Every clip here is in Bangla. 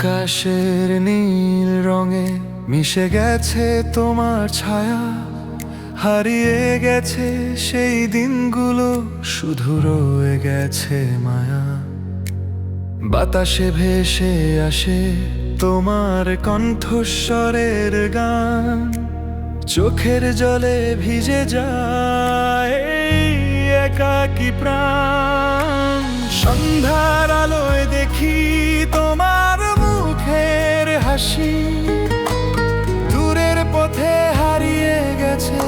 আকাশের নীল রঙে মিশে গেছে তোমার ছায়া, হারিয়ে গেছে সেই দিনগুলো, শুধু রয়ে গেছে মায়া। বাতাসে ভেসে আসে তোমার কণ্ঠস্বরের গান, চোখের জলে ভিজে যায় এই একাকী প্রাণ। সন্ধ্যার আলোয় দেখি তোমার মুখের হাসি, দূরের পথে হারিয়ে গেছে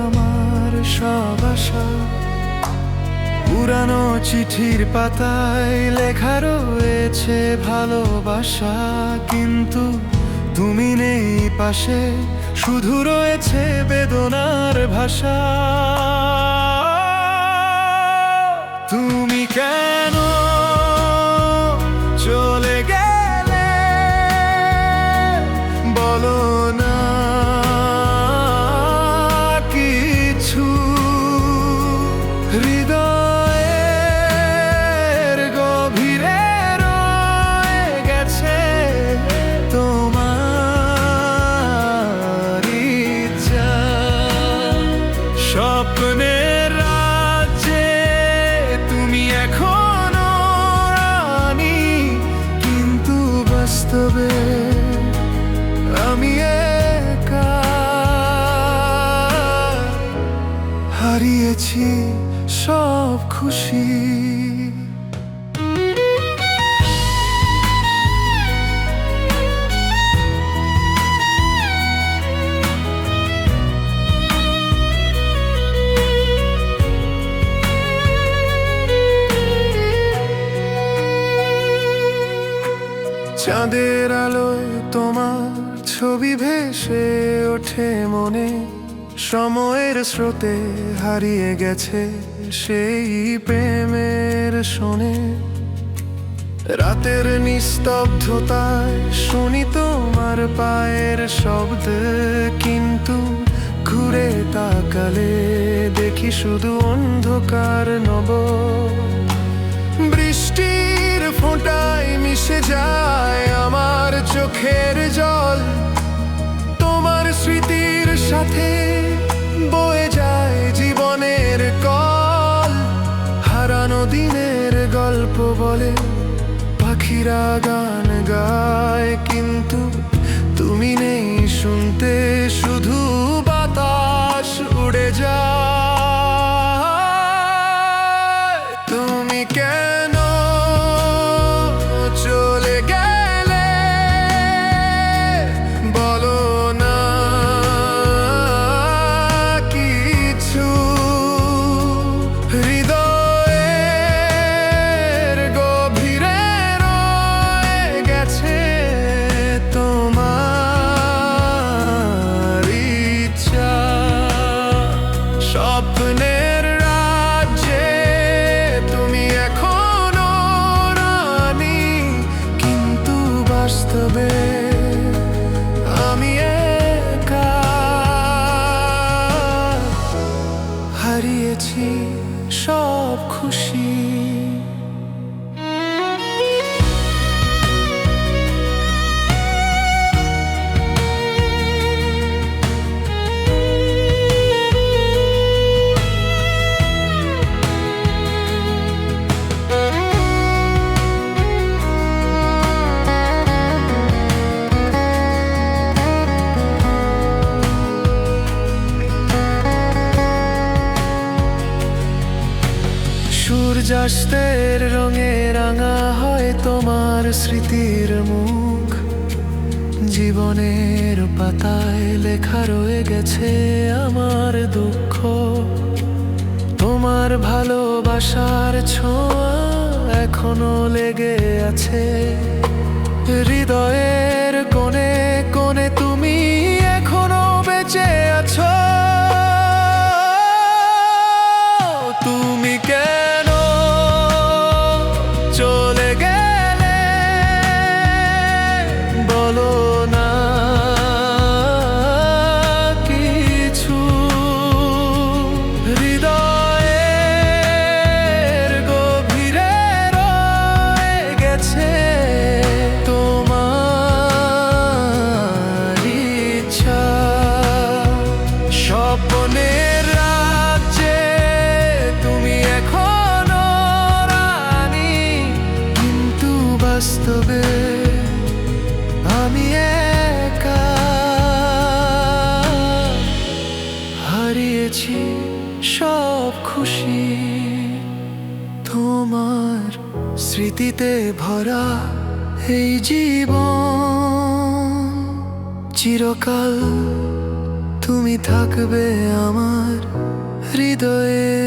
আমার সব আশা। পুরানো চিঠির পাতায় লেখা রয়েছে ভালোবাসা, কিন্তু তুমি নেই পাশে, শুধু রয়েছে বেদনার ভাষা। তুমি কেন চলে গেলে বলো না কিছু, হৃদয়ের গভীরে রয়ে গেছে তোমার ইচ্ছা। স্বপ্নের রাজ্যে তুমি এখনো রানী, কিন্তু বাস্তবে আমি একা, হারিয়েছি সব খুশি। চাঁদের আলোয় তোমার ছবি ভেসে ওঠে মনে, সময়ের স্রোতে হারিয়ে গেছে সেই প্রেমের শোনে। রাতের নিস্তব্ধতায় শুনি তোমার পায়ের শব্দ, কিন্তু ঘুরে তাকালে দেখি শুধু অন্ধকার নব। বৃষ্টির ফোঁটায় মিশে যায় আমার চোখের জল, তোমার স্মৃতির সাথে বয়ে যায় জীবনের কল। হারানো দিনের গল্প বলে পাখিরা গান গায়, কিন্তু তুমি নেই শুনতে, শুধু বাতাস উড়ে যায়। তুমি কেন চলে গেলে বলো না কিছু, হৃদয়ের গভীরে রয়ে গেছে তোমার ইচ্ছা। স্বপ্নের রাজ্যে তুমি এখনো রানী, কিন্তু বাস্তবে আমি একা, হারিয়েছি সব খুশি। সূর্যাস্তের রঙে রাঙা হয় তোমার স্মৃতির মুখ, জীবনের পাতায় লেখা রয়ে গেছে আমার দুঃখ। তোমার ভালোবাসার ছোঁয়া এখনো লেগে আছে হৃদয়ের কোণে কোণে, তুমি এখনো বেঁচে আছো। তুমি কেন চলে গেলে বলো না কিছু, হৃদয়ের গভীরে রয়ে গেছে তোমার স্মৃতিতে ভরা এই জীবন, চিরকাল তুমি থাকবে আমার হৃদয়ে।